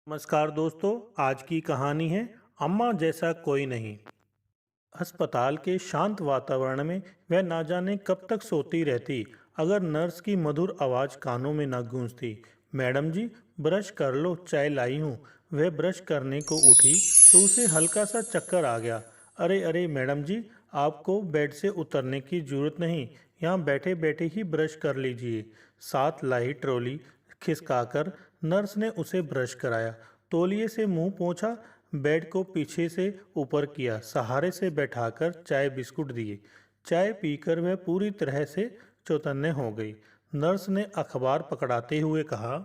नमस्कार दोस्तों। आज की कहानी है अम्मा जैसा कोई नहीं। अस्पताल के शांत वातावरण में वह ना जाने कब तक सोती रहती अगर नर्स की मधुर आवाज़ कानों में न गूंजती। मैडम जी, ब्रश कर लो, चाय लाई हूँ। वह ब्रश करने को उठी तो उसे हल्का सा चक्कर आ गया। अरे अरे मैडम जी, आपको बेड से उतरने की जरूरत नहीं, यहाँ बैठे बैठे ही ब्रश कर लीजिए। साथ लाई ट्रॉली खिसकाकर नर्स ने उसे ब्रश कराया। तौलिए से मुंह पोंछा, बेड को पीछे से ऊपर किया, सहारे से बैठाकर चाय बिस्कुट दिए। चाय पीकर वह पूरी तरह से चौतन्य हो गई। नर्स ने अखबार पकड़ाते हुए कहा,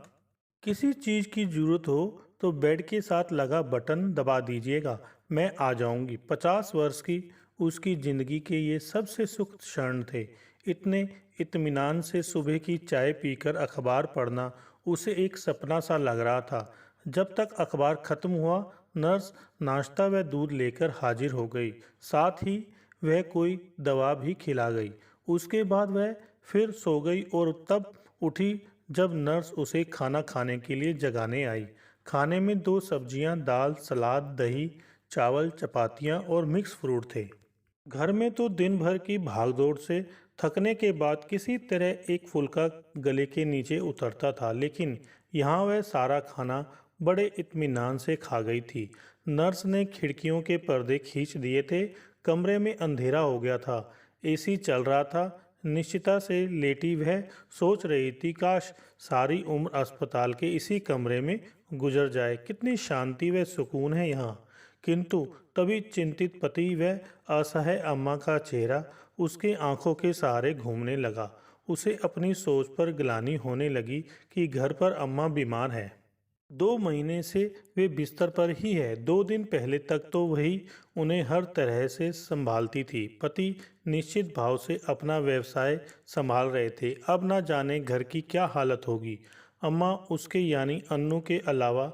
किसी चीज की जरूरत हो तो बेड के साथ लगा बटन दबा दीजिएगा, मैं आ जाऊंगी। 50 वर्ष की उसकी जिंदगी के ये सबसे सुख क्षण थे। इतने इत्मीनान से सुबह की चाय पीकर अखबार पढ़ना उसे एक सपना सा लग रहा था। जब तक अखबार खत्म हुआ, नर्स नाश्ता व दूध लेकर हाजिर हो गई। साथ ही वह कोई दवा भी खिला गई। उसके बाद वह फिर सो गई और तब उठी जब नर्स उसे खाना खाने के लिए जगाने आई। खाने में 2 सब्जियां, दाल, सलाद, दही, चावल, चपातियां और मिक्स फ्रूट थे। घर में तो दिन भर की भागदौड़ से थकने के बाद किसी तरह एक फुल्का गले के नीचे उतरता था, लेकिन यहाँ वह सारा खाना बड़े इत्मीनान से खा गई थी। नर्स ने खिड़कियों के पर्दे खींच दिए थे। कमरे में अंधेरा हो गया था। एसी चल रहा था। निश्चिता से लेटी वह सोच रही थी, काश सारी उम्र अस्पताल के इसी कमरे में गुजर जाए। कितनी शांति व सुकून है यहाँ। किंतु तभी चिंतित पति व असहाय अम्मा का चेहरा उसके आंखों के सहारे घूमने लगा। उसे अपनी सोच पर ग्लानि होने लगी कि घर पर अम्मा बीमार है। 2 महीने से वे बिस्तर पर ही है। 2 दिन पहले तक तो वही उन्हें हर तरह से संभालती थी। पति निश्चित भाव से अपना व्यवसाय संभाल रहे थे। अब ना जाने घर की क्या हालत होगी। अम्मा उसके यानी अन्नू के अलावा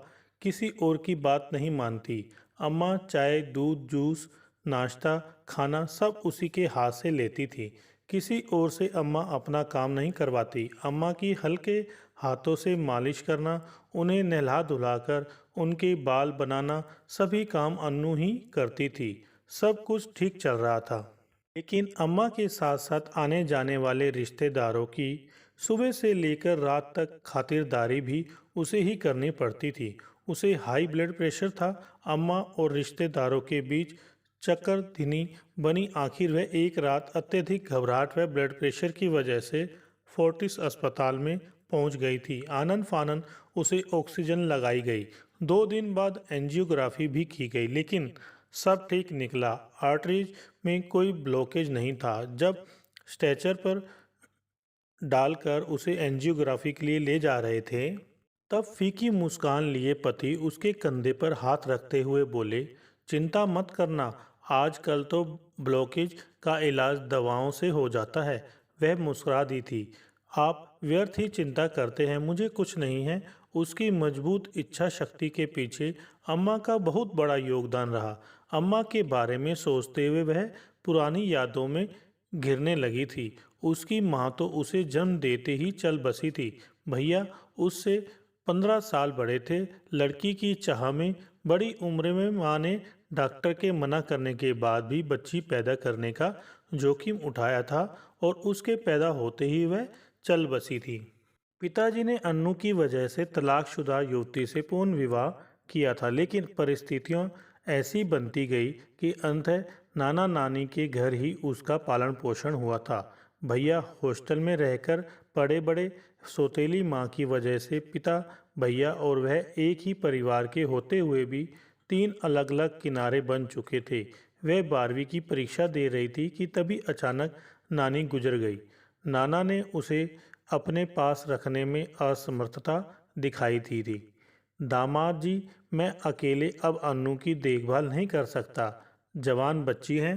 किसी और की बात नहीं मानती। अम्मा चाय, दूध, जूस, नाश्ता, खाना सब उसी के हाथ से लेती थी। किसी और से अम्मा अपना काम नहीं करवाती। अम्मा की हल्के हाथों से मालिश करना, उन्हें नहला धुलाकर उनके बाल बनाना, सभी काम अन्नू ही करती थी। सब कुछ ठीक चल रहा था। लेकिन अम्मा के साथ साथ आने जाने वाले रिश्तेदारों की सुबह से लेकर रात तक खातिरदारी भी उसे ही करनी पड़ती थी। उसे हाई ब्लड प्रेशर था। अम्मा और रिश्तेदारों के बीच चक्कर धीनी बनी। आखिर वह एक रात अत्यधिक घबराहट व ब्लड प्रेशर की वजह से फोर्टिस अस्पताल में पहुंच गई थी। आनन फानन उसे ऑक्सीजन लगाई गई। 2 दिन बाद एंजियोग्राफी भी की गई, लेकिन सब ठीक निकला। आर्टरीज में कोई ब्लॉकेज नहीं था। जब स्ट्रेचर पर डालकर उसे एंजियोग्राफी के लिए ले जा रहे थे, तब फीकी मुस्कान लिए पति उसके कंधे पर हाथ रखते हुए बोले, चिंता मत करना, आजकल तो ब्लॉकेज का इलाज दवाओं से हो जाता है। वह मुस्कुरा दी थी। आप व्यर्थ ही चिंता करते हैं, मुझे कुछ नहीं है। उसकी मजबूत इच्छा शक्ति के पीछे अम्मा का बहुत बड़ा योगदान रहा। अम्मा के बारे में सोचते हुए वह पुरानी यादों में घिरने लगी थी। उसकी माँ तो उसे जन्म देते ही चल बसी थी। भैया उससे 15 साल बड़े थे। लड़की की चाह में बड़ी उम्र में माँ ने डॉक्टर के मना करने के बाद भी बच्ची पैदा करने का जोखिम उठाया था और उसके पैदा होते ही वह चल बसी थी। पिताजी ने अन्नू की वजह से तलाकशुदा युवती से पूर्ण विवाह किया था, लेकिन परिस्थितियां ऐसी बनती गई कि अंततः नाना नानी के घर ही उसका पालन पोषण हुआ था। भैया हॉस्टल में रहकर पड़े बड़े। सौतेली माँ की वजह से पिता, भैया और वह एक ही परिवार के होते हुए भी 3 अलग अलग किनारे बन चुके थे। वह 12वीं की परीक्षा दे रही थी कि तभी अचानक नानी गुजर गई। नाना ने उसे अपने पास रखने में असमर्थता दिखाई थी। दामाद जी, मैं अकेले अब अन्नू की देखभाल नहीं कर सकता। जवान बच्ची है,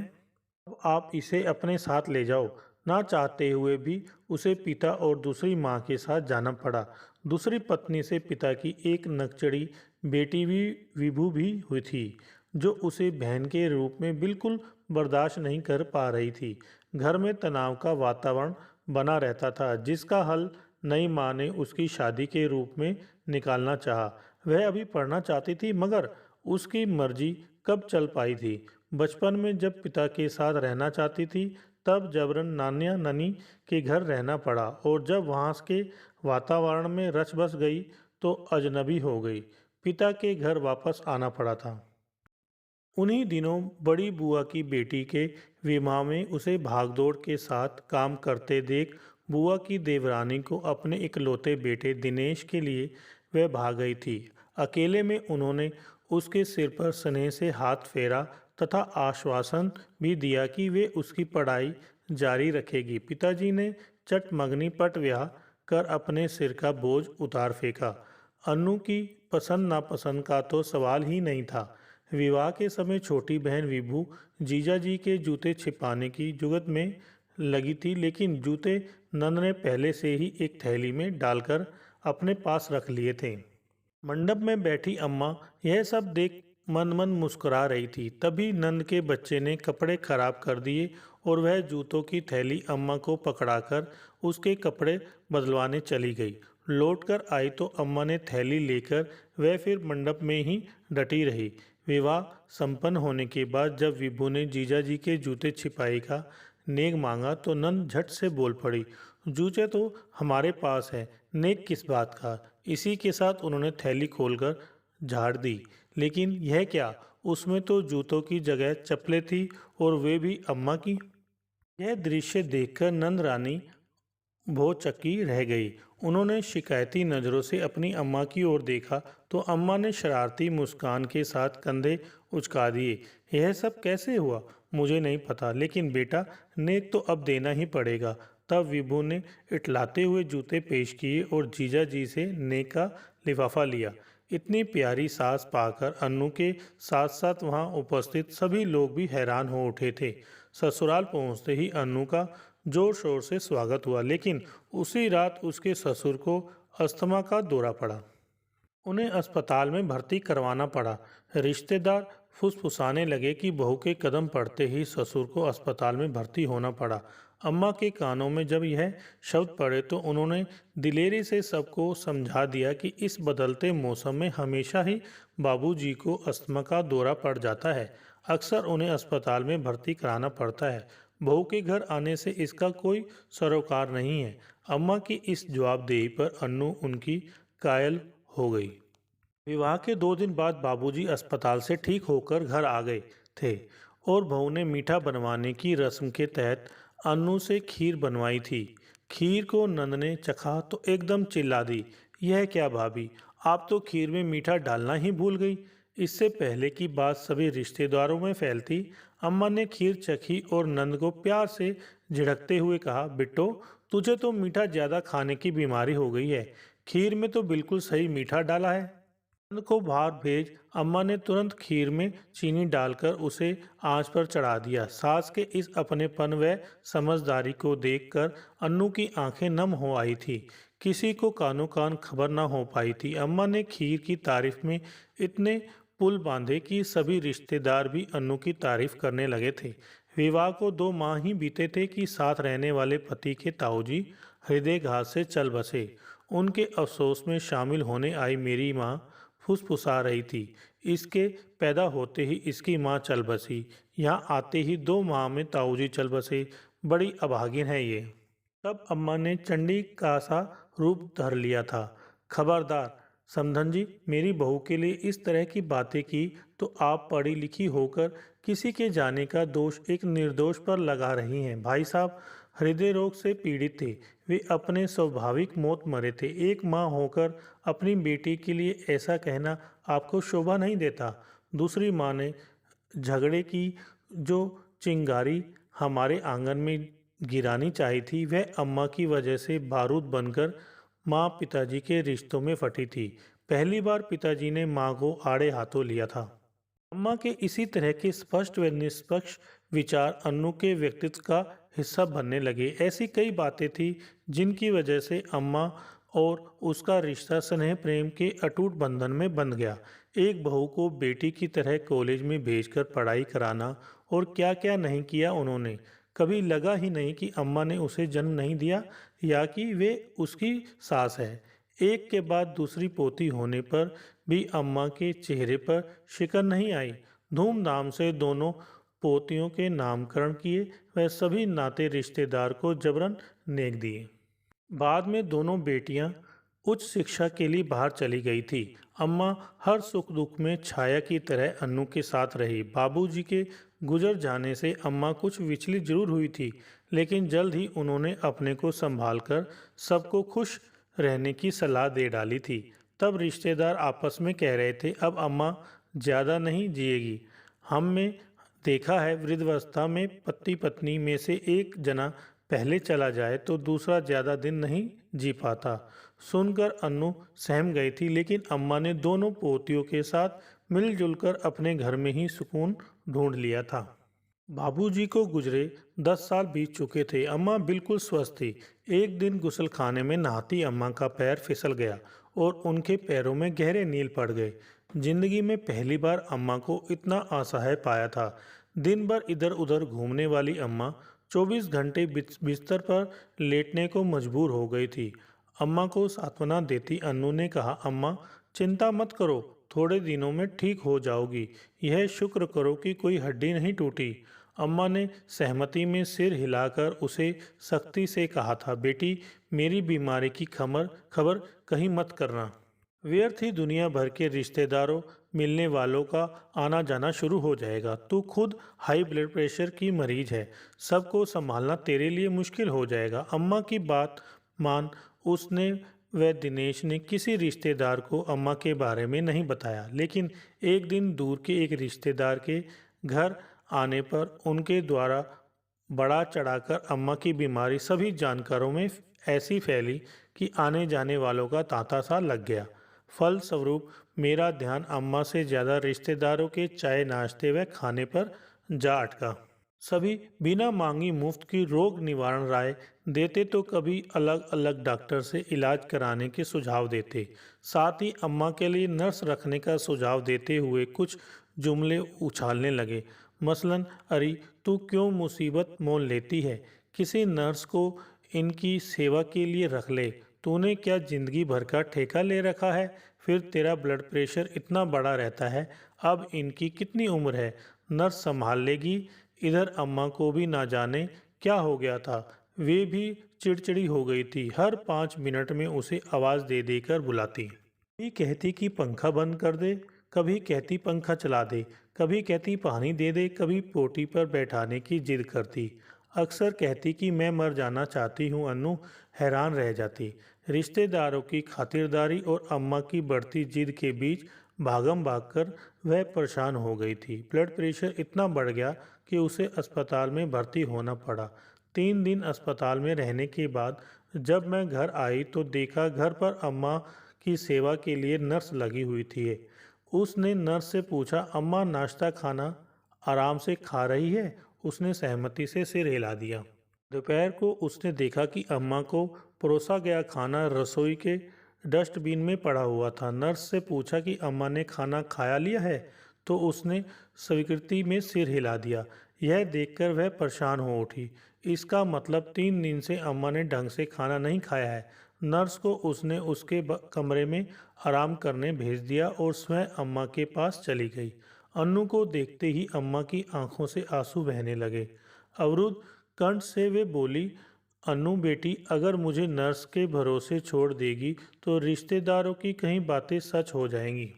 अब आप इसे अपने साथ ले जाओ। ना चाहते हुए भी उसे पिता और दूसरी माँ के साथ जाना पड़ा। दूसरी पत्नी से पिता की एक नकचड़ी बेटी भी विभू भी हुई थी, जो उसे बहन के रूप में बिल्कुल बर्दाश्त नहीं कर पा रही थी। घर में तनाव का वातावरण बना रहता था, जिसका हल नई माँ ने उसकी शादी के रूप में निकालना चाहा। वह अभी पढ़ना चाहती थी मगर उसकी मर्जी कब चल पाई थी। बचपन में जब पिता के साथ रहना चाहती थी तब जबरन नानिया नानी के घर रहना पड़ा और जब वहाँ के वातावरण में रच बस गई तो अजनबी हो गई। पिता के घर वापस आना पड़ा था। उन्हीं दिनों बड़ी बुआ की बेटी के विवाह में उसे भागदौड़ के साथ काम करते देख बुआ की देवरानी को अपने इकलौते बेटे दिनेश के लिए वह भाग गई थी। अकेले में उन्होंने उसके सिर पर स्नेह से हाथ फेरा तथा आश्वासन भी दिया कि वे उसकी पढ़ाई जारी रखेगी। पिताजी ने चटमंगनी पट ब्याह कर अपने सिर का बोझ उतार फेंका। अन्नू की पसंद नापसंद का तो सवाल ही नहीं था। विवाह के समय छोटी बहन विभू जीजा जी के जूते छिपाने की जुगत में लगी थी, लेकिन जूते नंद ने पहले से ही एक थैली में डालकर अपने पास रख लिए थे। मंडप में बैठी अम्मा यह सब देख मन मन मुस्कुरा रही थी। तभी नंद के बच्चे ने कपड़े खराब कर दिए और वह जूतों की थैली अम्मा को पकड़ाकर उसके कपड़े बदलवाने चली गई। लौटकर आई तो अम्मा ने थैली लेकर वह फिर मंडप में ही डटी रही। विवाह संपन्न होने के बाद जब विभू ने जीजा जी के जूते छिपाई का नेक मांगा तो नंद झट से बोल पड़ी, जूते तो हमारे पास है, नेक किस बात का। इसी के साथ उन्होंने थैली खोलकर झाड़ दी। लेकिन यह क्या, उसमें तो जूतों की जगह चप्पलें थी और वे भी अम्मा की। यह दृश्य देखकर नंद रानी भौचक्की रह गई। उन्होंने शिकायती नज़रों से अपनी अम्मा की ओर देखा तो अम्मा ने शरारती मुस्कान के साथ कंधे उचका दिए। यह सब कैसे हुआ मुझे नहीं पता, लेकिन बेटा नेक तो अब देना ही पड़ेगा। तब विभू ने इटलाते हुए जूते पेश किए और जीजा जी से नेक का लिफाफा लिया। इतनी प्यारी सास पाकर अन्नू के साथ साथ वहाँ उपस्थित सभी लोग भी हैरान हो उठे थे। ससुराल पहुँचते ही अन्नू का जोर शोर से स्वागत हुआ, लेकिन उसी रात उसके ससुर को अस्थमा का दौरा पड़ा। उन्हें अस्पताल में भर्ती करवाना पड़ा। रिश्तेदार फुसफुसाने लगे कि बहू के कदम पड़ते ही ससुर को अस्पताल में भर्ती होना पड़ा। अम्मा के कानों में जब यह शब्द पड़े तो उन्होंने दिलेरी से सबको समझा दिया कि इस बदलते मौसम में हमेशा ही बाबूजी को अस्थमा का दौरा पड़ जाता है। अक्सर उन्हें अस्पताल में भर्ती कराना पड़ता है। बहू के घर आने से इसका कोई सरोकार नहीं है। अम्मा की इस जवाबदेही पर अन्नू उनकी कायल हो गई। विवाह के 2 दिन बाद बाबूजी अस्पताल से ठीक होकर घर आ गए थे और बहू ने मीठा बनवाने की रस्म के तहत अन्नू से खीर बनवाई थी। खीर को नंद ने चखा तो एकदम चिल्ला दी, यह क्या भाभी, आप तो खीर में मीठा डालना ही भूल गई। इससे पहले की बात सभी रिश्तेदारों में फैलती, अम्मा ने खीर चखी और नंद को प्यार से झिड़कते हुए कहा, बिट्टो तुझे तो मीठा ज़्यादा खाने की बीमारी हो गई है, खीर में तो बिल्कुल सही मीठा डाला है। नंद को बाहर भेज अम्मा ने तुरंत खीर में चीनी डालकर उसे आंच पर चढ़ा दिया। सास के इस अपनेपन व समझदारी को देखकर अन्नू की आंखें नम हो आई थी। किसी को कानो कान खबर न हो पाई थी। अम्मा ने खीर की तारीफ में इतने पुल बांधे कि सभी रिश्तेदार भी अन्नू की तारीफ करने लगे थे। विवाह को 2 माह ही बीते थे कि साथ रहने वाले पति के ताऊजी हृदयघात से चल बसे। उनके अफसोस में शामिल होने आई मेरी माँ फुसफुसा रही थी, इसके पैदा होते ही इसकी माँ चल बसी, यहाँ आते ही 2 माह में ताऊजी चल बसे, बड़ी अभागिन है ये। तब अम्मा ने चंडी का सा रूप धर लिया था। खबरदार समधन जी, मेरी बहू के लिए इस तरह की बातें की तो आप पढ़ी लिखी होकर किसी के जाने का दोष एक निर्दोष पर लगा रही हैं। भाई साहब हृदय रोग से पीड़ित थे, वे अपने स्वाभाविक मौत मरे थे। एक माँ होकर अपनी बेटी के लिए ऐसा कहना आपको शोभा नहीं देता। दूसरी माँ ने झगड़े की जो चिंगारी हमारे आंगन में गिरानी चाहिए थी, वह अम्मा की वजह से बारूद बनकर माँ पिताजी के रिश्तों में फटी थी। पहली बार पिताजी ने माँ को आड़े हाथों लिया था। अम्मा के इसी तरह के स्पष्ट व निष्पक्ष विचार अन्नू के व्यक्तित्व का हिस्सा बनने लगे। ऐसी कई बातें थी जिनकी वजह से अम्मा और उसका रिश्ता स्नेह प्रेम के अटूट बंधन में बंध गया। एक बहू को बेटी की तरह कॉलेज में भेजकर पढ़ाई कराना और क्या क्या नहीं किया उन्होंने। कभी लगा ही नहीं कि अम्मा ने उसे जन्म नहीं दिया या कि वे उसकी सास है। एक के बाद दूसरी पोती होने पर भी अम्मा के चेहरे पर शिकन नहीं आई। धूमधाम से दोनों पोतियों के नामकरण किए। वह सभी नाते रिश्तेदार को जबरन नेक दिए। बाद में दोनों बेटियां उच्च शिक्षा के लिए बाहर चली गई थी। अम्मा हर सुख दुख में छाया की तरह अन्नू के साथ रही। बाबूजी के गुजर जाने से अम्मा कुछ विचलित जरूर हुई थी, लेकिन जल्द ही उन्होंने अपने को संभालकर सबको खुश रहने की सलाह दे डाली थी। तब रिश्तेदार आपस में कह रहे थे, अब अम्मा ज़्यादा नहीं जिएगी। हमने देखा है वृद्धावस्था में पति पत्नी में से एक जना पहले चला जाए तो दूसरा ज़्यादा दिन नहीं जी पाता। सुनकर अन्नू सहम गई थी, लेकिन अम्मा ने दोनों पोतियों के साथ मिलजुल कर अपने घर में ही सुकून ढूंढ लिया था। बाबूजी को गुजरे 10 साल बीत चुके थे। अम्मा बिल्कुल स्वस्थ थी। एक दिन गुसल खाने में नहाती अम्मा का पैर फिसल गया और उनके पैरों में गहरे नील पड़ गए। जिंदगी में पहली बार अम्मा को इतना असहाय पाया था। दिन भर इधर उधर घूमने वाली अम्मा 24 घंटे बिस्तर पर लेटने को मजबूर हो गई थी। अम्मा को सांत्वना देती अन्नू ने कहा, अम्मा चिंता मत करो, थोड़े दिनों में ठीक हो जाओगी। यह शुक्र करो कि कोई हड्डी नहीं टूटी। अम्मा ने सहमति में सिर हिलाकर उसे सख्ती से कहा था, बेटी मेरी बीमारी की खबर कहीं मत करना। व्यर्थ ही दुनिया भर के रिश्तेदारों मिलने वालों का आना जाना शुरू हो जाएगा। तू खुद हाई ब्लड प्रेशर की मरीज है, सबको संभालना तेरे लिए मुश्किल हो जाएगा। अम्मा की बात मान उसने व दिनेश ने किसी रिश्तेदार को अम्मा के बारे में नहीं बताया, लेकिन एक दिन दूर के एक रिश्तेदार के घर आने पर उनके द्वारा बढ़ा चढ़ाकर अम्मा की बीमारी सभी जानकारों में ऐसी फैली कि आने जाने वालों का तांता सा लग गया। फलस्वरूप मेरा ध्यान अम्मा से ज़्यादा रिश्तेदारों के चाय नाश्ते व खाने पर जा अटका। सभी बिना मांगी मुफ्त की रोग निवारण राय देते तो कभी अलग अलग डॉक्टर से इलाज कराने के सुझाव देते। साथ ही अम्मा के लिए नर्स रखने का सुझाव देते हुए कुछ जुमले उछालने लगे। मसलन, अरे तू क्यों मुसीबत मोल लेती है, किसी नर्स को इनकी सेवा के लिए रख ले। तूने क्या जिंदगी भर का ठेका ले रखा है? फिर तेरा ब्लड प्रेशर इतना बड़ा रहता है, अब इनकी कितनी उम्र है, नर्स संभाल लेगी। इधर अम्मा को भी ना जाने क्या हो गया था, वे भी चिड़चिड़ी हो गई थी। हर 5 मिनट में उसे आवाज़ दे देकर बुलाती। कभी कहती कि पंखा बंद कर दे, कभी कहती पंखा चला दे, कभी कहती पानी दे दे, कभी पोटी पर बैठाने की जिद करती। अक्सर कहती कि मैं मर जाना चाहती हूँ। अन्नू हैरान रह जाती। रिश्तेदारों की खातिरदारी और अम्मा की बढ़ती जिद के बीच भागम भागकर वह परेशान हो गई थी। ब्लड प्रेशर इतना बढ़ गया कि उसे अस्पताल में भर्ती होना पड़ा। 3 दिन अस्पताल में रहने के बाद जब मैं घर आई तो देखा घर पर अम्मा की सेवा के लिए नर्स लगी हुई थी। उसने नर्स से पूछा, अम्मा नाश्ता खाना आराम से खा रही है? उसने सहमति से सिर हिला दिया। दोपहर को उसने देखा कि अम्मा को परोसा गया खाना रसोई के डस्टबिन में पड़ा हुआ था। नर्स से पूछा कि अम्मा ने खाना खाया लिया है, तो उसने स्वीकृति में सिर हिला दिया। यह देखकर वह परेशान हो उठी। इसका मतलब 3 दिन से अम्मा ने ढंग से खाना नहीं खाया है। नर्स को उसने उसके कमरे में आराम करने भेज दिया और स्वयं अम्मा के पास चली गई। अन्नू को देखते ही अम्मा की आंखों से आंसू बहने लगे। अवरुद्ध कंठ से वे बोली, अन्नू बेटी, अगर मुझे नर्स के भरोसे छोड़ देगी तो रिश्तेदारों की कहीं बातें सच हो जाएंगी।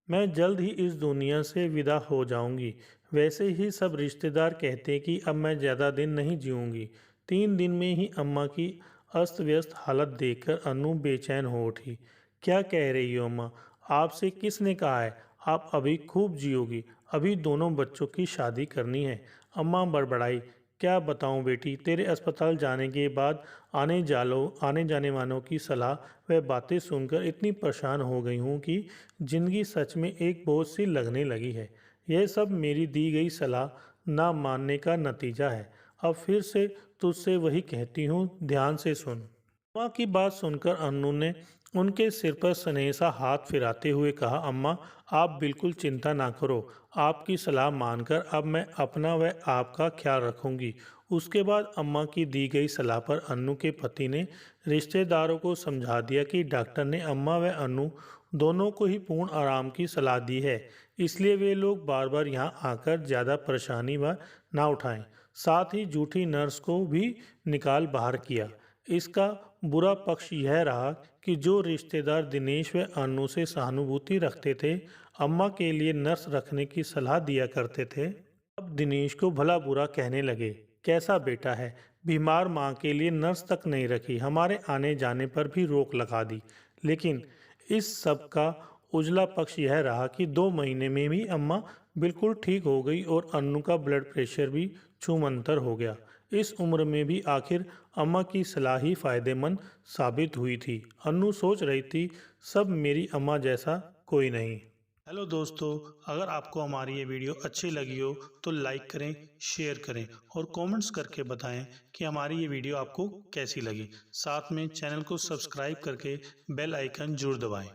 मैं जल्द ही इस दुनिया से विदा हो जाऊंगी। वैसे ही सब रिश्तेदार कहते कि अब मैं ज़्यादा दिन नहीं जीऊँगी। 3 दिन में ही अम्मा की अस्त व्यस्त हालत देखकर अन्नू बेचैन हो उठी। क्या कह रही हो अम्मा? आपसे किसने कहा है आप अभी खूब जियोगी? अभी दोनों बच्चों की शादी करनी है। अम्मा बड़बड़ाई, क्या बताऊं बेटी, तेरे अस्पताल जाने के बाद आने जाने वालों की सलाह व बातें सुनकर इतनी परेशान हो गई हूँ कि जिंदगी सच में एक बोझ सी लगने लगी है। यह सब मेरी दी गई सलाह ना मानने का नतीजा है। अब फिर से तुझसे वही कहती हूँ, ध्यान से सुन। माँ की बात सुनकर अन्नू ने उनके सिर पर स्नेह सा हाथ फिराते हुए कहा, अम्मा आप बिल्कुल चिंता ना करो। आपकी सलाह मानकर अब मैं अपना व आपका ख्याल रखूंगी। उसके बाद अम्मा की दी गई सलाह पर अन्नू के पति ने रिश्तेदारों को समझा दिया कि डॉक्टर ने अम्मा व अन्नू दोनों को ही पूर्ण आराम की सलाह दी है, इसलिए वे लोग बार बार यहाँ आकर ज़्यादा परेशानी व ना उठाएं। साथ ही झूठी नर्स को भी निकाल बाहर किया। इसका बुरा पक्ष यह रहा कि जो रिश्तेदार दिनेश व अनु से सहानुभूति रखते थे, अम्मा के लिए नर्स रखने की सलाह दिया करते थे, अब दिनेश को भला बुरा कहने लगे। कैसा बेटा है, बीमार माँ के लिए नर्स तक नहीं रखी, हमारे आने जाने पर भी रोक लगा दी। लेकिन इस सब का उजला पक्ष यह रहा कि 2 महीने में भी अम्मा बिल्कुल ठीक हो गई और अन्नू का ब्लड प्रेशर भी छूमंतर हो गया। इस उम्र में भी आखिर अम्मा की सलाह ही फायदेमंद साबित हुई थी। अन्नू सोच रही थी, सब मेरी अम्मा जैसा कोई नहीं। हेलो दोस्तों, अगर आपको हमारी ये वीडियो अच्छी लगी हो तो लाइक करें, शेयर करें और कमेंट्स करके बताएं कि हमारी ये वीडियो आपको कैसी लगी। साथ में चैनल को सब्सक्राइब करके बेल आइकन जरूर दबाएं।